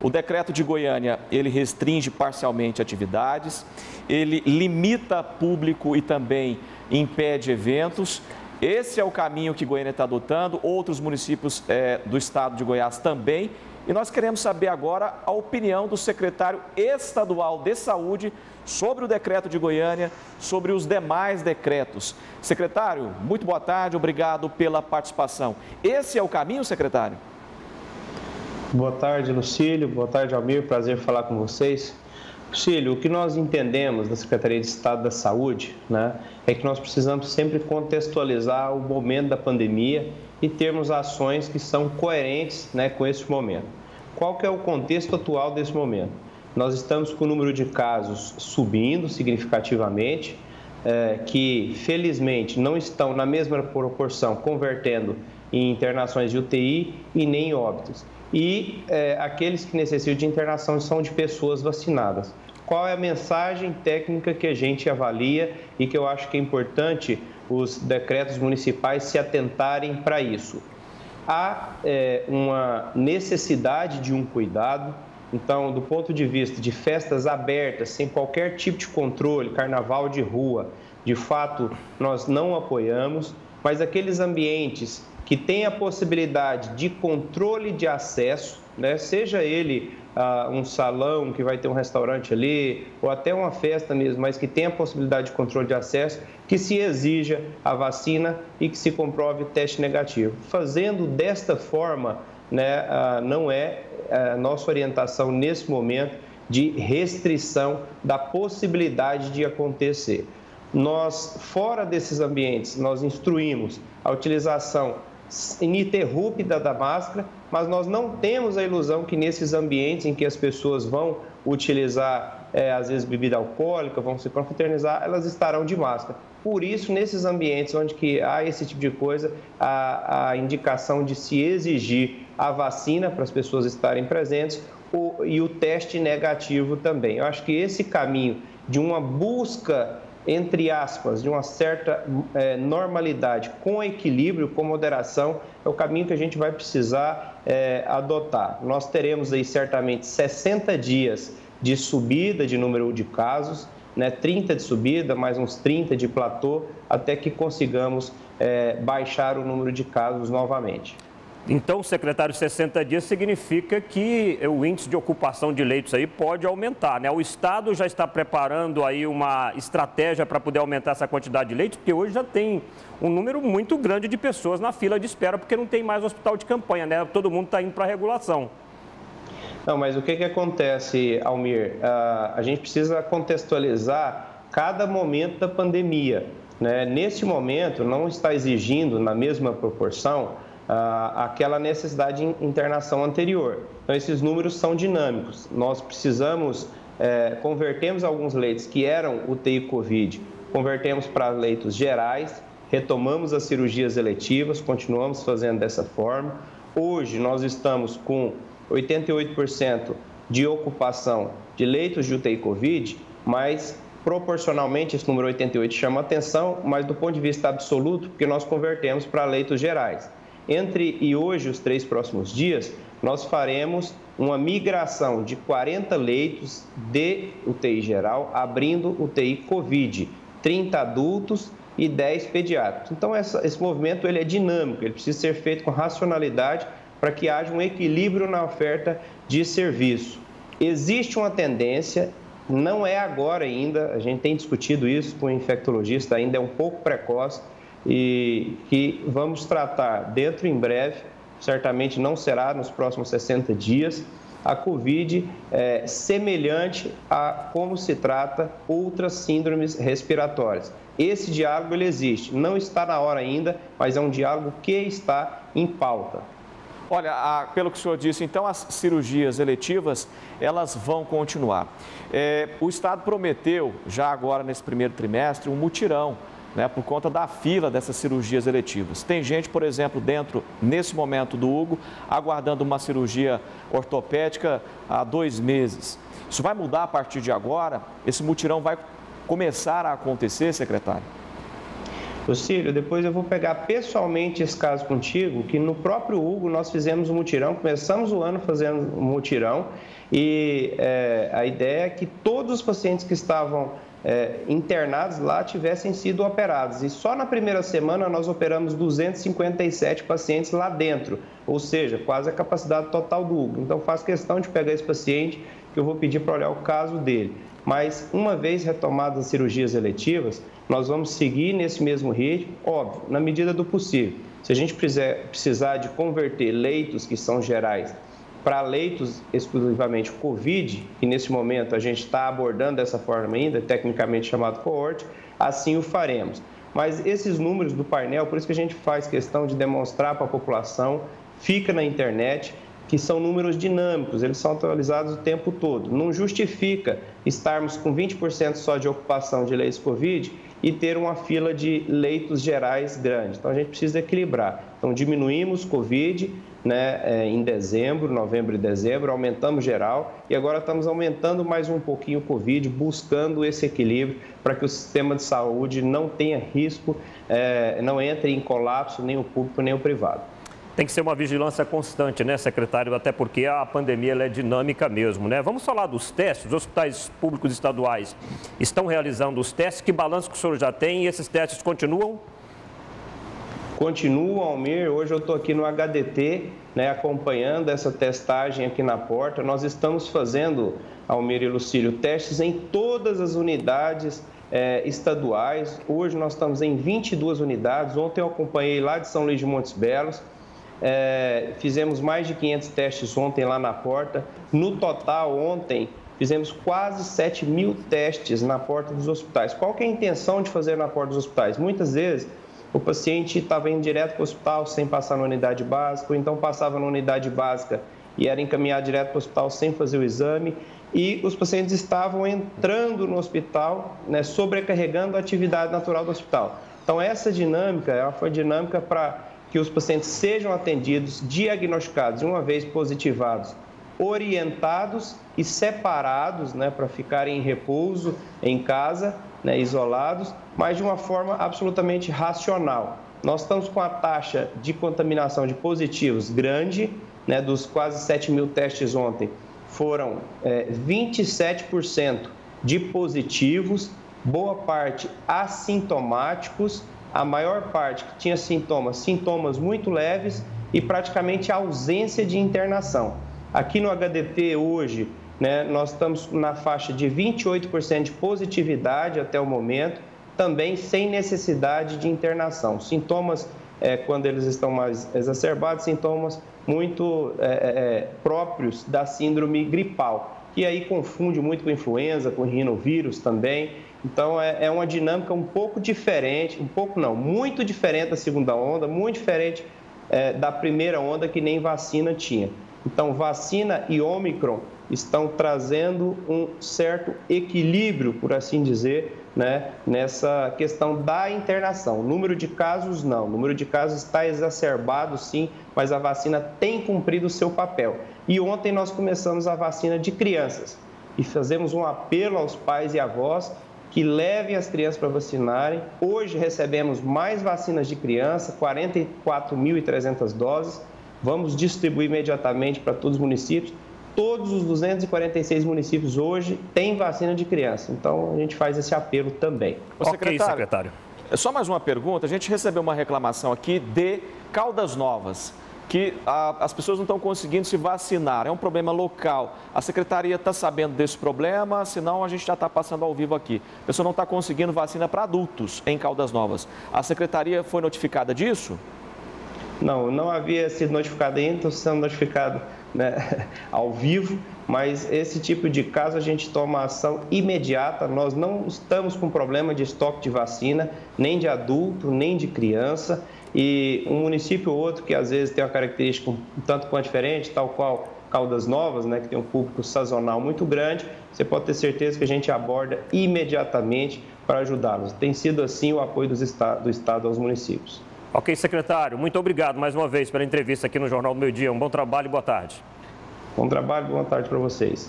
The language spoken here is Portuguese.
O decreto de Goiânia, ele restringe parcialmente atividades, ele limita público e também impede eventos. Esse é o caminho que Goiânia está adotando, outros municípios do estado de Goiás também. E nós queremos saber agora a opinião do secretário estadual de saúde sobre o decreto de Goiânia, sobre os demais decretos. Secretário, muito boa tarde, obrigado pela participação. Esse é o caminho, secretário? Boa tarde, Lucílio. Boa tarde, Almir. Prazer falar com vocês. Lucílio, o que nós entendemos da Secretaria de Estado da Saúde, é que nós precisamos sempre contextualizar o momento da pandemia e termos ações que são coerentes, com esse momento. Qual que é o contexto atual desse momento? Nós estamos com o número de casos subindo significativamente, que felizmente não estão na mesma proporção convertendo em internações de UTI e nem em óbitos. E aqueles que necessitam de internação são de pessoas vacinadas. Qual é a mensagem técnica que a gente avalia e que eu acho que é importante os decretos municipais se atentarem para isso? Há uma necessidade de um cuidado. Então, do ponto de vista de festas abertas, sem qualquer tipo de controle, carnaval de rua, de fato, nós não apoiamos, mas aqueles ambientes que têm a possibilidade de controle de acesso, seja ele um salão que vai ter um restaurante ali, ou até uma festa mesmo, mas que tem a possibilidade de controle de acesso, que se exija a vacina e que se comprove teste negativo. Fazendo desta forma, não é a nossa orientação nesse momento de restrição da possibilidade de acontecer. Nós, fora desses ambientes, nós instruímos a utilização ininterrupta da máscara, mas nós não temos a ilusão que nesses ambientes em que as pessoas vão utilizar, às vezes, bebida alcoólica, vão se confraternizar, elas estarão de máscara. Por isso, nesses ambientes onde que há esse tipo de coisa, a indicação de se exigir a vacina para as pessoas estarem presentes e o teste negativo também. Eu acho que esse caminho de uma busca, entre aspas, de uma certa normalidade, com equilíbrio, com moderação, é o caminho que a gente vai precisar adotar. Nós teremos aí certamente 60 dias de subida de número de casos, 30 de subida, mais uns 30 de platô, até que consigamos baixar o número de casos novamente. Então, secretário, 60 dias significa que o índice de ocupação de leitos aí pode aumentar, O Estado já está preparando aí uma estratégia para poder aumentar essa quantidade de leitos, porque hoje já tem um número muito grande de pessoas na fila de espera, porque não tem mais hospital de campanha, Todo mundo está indo para a regulação. Não, mas o que acontece, Almir? A gente precisa contextualizar cada momento da pandemia, Nesse momento, não está exigindo na mesma proporção aquela necessidade de internação anterior. Então, esses números são dinâmicos. Nós precisamos, convertemos alguns leitos que eram UTI Covid, convertemos para leitos gerais, retomamos as cirurgias eletivas, continuamos fazendo dessa forma. Hoje, nós estamos com 88% de ocupação de leitos de UTI Covid, mas proporcionalmente esse número 88 chama atenção, mas do ponto de vista absoluto, porque nós convertemos para leitos gerais. Entre e hoje, os 3 próximos dias, nós faremos uma migração de 40 leitos de UTI geral, abrindo UTI Covid, 30 adultos e 10 pediátricos. Então, esse movimento ele é dinâmico, ele precisa ser feito com racionalidade para que haja um equilíbrio na oferta de serviço. Existe uma tendência, não é agora ainda, a gente tem discutido isso com o infectologista, ainda é um pouco precoce, e que vamos tratar dentro em breve, certamente não será nos próximos 60 dias, a Covid semelhante a como se trata outras síndromes respiratórias. Esse diálogo ele existe, não está na hora ainda, mas é um diálogo que está em pauta. Olha, pelo que o senhor disse, então as cirurgias eletivas, elas vão continuar. O Estado prometeu, já agora nesse primeiro trimestre, um mutirão, por conta da fila dessas cirurgias eletivas. Tem gente, por exemplo, nesse momento do Hugo, aguardando uma cirurgia ortopédica há 2 meses. Isso vai mudar a partir de agora? Esse mutirão vai começar a acontecer, secretário? Lucílio, depois eu vou pegar pessoalmente esse caso contigo, que no próprio Hugo nós fizemos um mutirão, começamos o ano fazendo um mutirão e a ideia é que todos os pacientes que estavam internados lá tivessem sido operados. E só na primeira semana nós operamos 257 pacientes lá dentro, ou seja, quase a capacidade total do Hugo. Então faço questão de pegar esse paciente, que eu vou pedir para olhar o caso dele. Mas uma vez retomadas as cirurgias eletivas, nós vamos seguir nesse mesmo ritmo, óbvio, na medida do possível. Se a gente precisar de converter leitos que são gerais para leitos exclusivamente Covid, e nesse momento a gente está abordando dessa forma ainda, tecnicamente chamado cohort, assim o faremos. Mas esses números do painel, por isso que a gente faz questão de demonstrar para a população, fica na internet, que são números dinâmicos, eles são atualizados o tempo todo. Não justifica estarmos com 20% só de ocupação de leitos Covid e ter uma fila de leitos gerais grande. Então, a gente precisa equilibrar. Então, diminuímos Covid, em dezembro, novembro e dezembro, aumentamos geral e agora estamos aumentando mais um pouquinho o Covid, buscando esse equilíbrio para que o sistema de saúde não tenha risco, não entre em colapso nem o público nem o privado. Tem que ser uma vigilância constante, né, secretário? Até porque a pandemia ela é dinâmica mesmo, né? Vamos falar dos testes. Os hospitais públicos estaduais estão realizando os testes. Que balanço que o senhor já tem? E esses testes continuam? Continuam, Almir. Hoje eu estou aqui no HDT, acompanhando essa testagem aqui na porta. Nós estamos fazendo, Almir e Lucílio, testes em todas as unidades estaduais. Hoje nós estamos em 22 unidades. Ontem eu acompanhei lá de São Luís de Montes Belos. Fizemos mais de 500 testes ontem lá na porta. No total, ontem, fizemos quase 7.000 testes na porta dos hospitais. Qual que é a intenção de fazer na porta dos hospitais? Muitas vezes, o paciente estava indo direto para o hospital sem passar na unidade básica, ou então passava na unidade básica e era encaminhado direto para o hospital sem fazer o exame. E os pacientes estavam entrando no hospital, sobrecarregando a atividade natural do hospital. Então, essa dinâmica, ela foi dinâmica para que os pacientes sejam atendidos, diagnosticados, uma vez positivados, orientados e separados, para ficarem em repouso em casa, isolados, mas de uma forma absolutamente racional. Nós estamos com a taxa de contaminação de positivos grande, dos quase 7.000 testes ontem, foram 27% de positivos, boa parte assintomáticos, a maior parte que tinha sintomas muito leves e praticamente ausência de internação. Aqui no HDT hoje, nós estamos na faixa de 28% de positividade até o momento, também sem necessidade de internação. Sintomas, quando eles estão mais exacerbados, sintomas muito próprios da síndrome gripal, que aí confunde muito com influenza, com rinovírus também. Então, é uma dinâmica um pouco diferente, muito diferente da segunda onda, muito diferente da primeira onda, que nem vacina tinha. Então, vacina e Ômicron estão trazendo um certo equilíbrio, por assim dizer, nessa questão da internação. O número de casos, não. O número de casos está exacerbado, sim, mas a vacina tem cumprido o seu papel. E ontem nós começamos a vacina de crianças e fazemos um apelo aos pais e avós que levem as crianças para vacinarem. Hoje recebemos mais vacinas de criança, 44.300 doses. Vamos distribuir imediatamente para todos os municípios. Todos os 246 municípios hoje têm vacina de criança. Então, a gente faz esse apelo também. Ok, secretário. Só mais uma pergunta. A gente recebeu uma reclamação aqui de Caldas Novas, que as pessoas não estão conseguindo se vacinar. É um problema local. A secretaria está sabendo desse problema, senão a gente já está passando ao vivo aqui. A pessoa não está conseguindo vacina para adultos em Caldas Novas. A secretaria foi notificada disso? Não havia sido notificado ainda, estou sendo notificado ao vivo, mas esse tipo de caso a gente toma ação imediata. Nós não estamos com problema de estoque de vacina, nem de adulto, nem de criança. E um município ou outro que às vezes tem uma característica um tanto quanto diferente, tal qual Caldas Novas, que tem um público sazonal muito grande, você pode ter certeza que a gente aborda imediatamente para ajudá-los. Tem sido assim o apoio do Estado aos municípios. Ok, secretário, muito obrigado mais uma vez pela entrevista aqui no Jornal do Meio Dia. Um bom trabalho e boa tarde. Bom trabalho e boa tarde para vocês.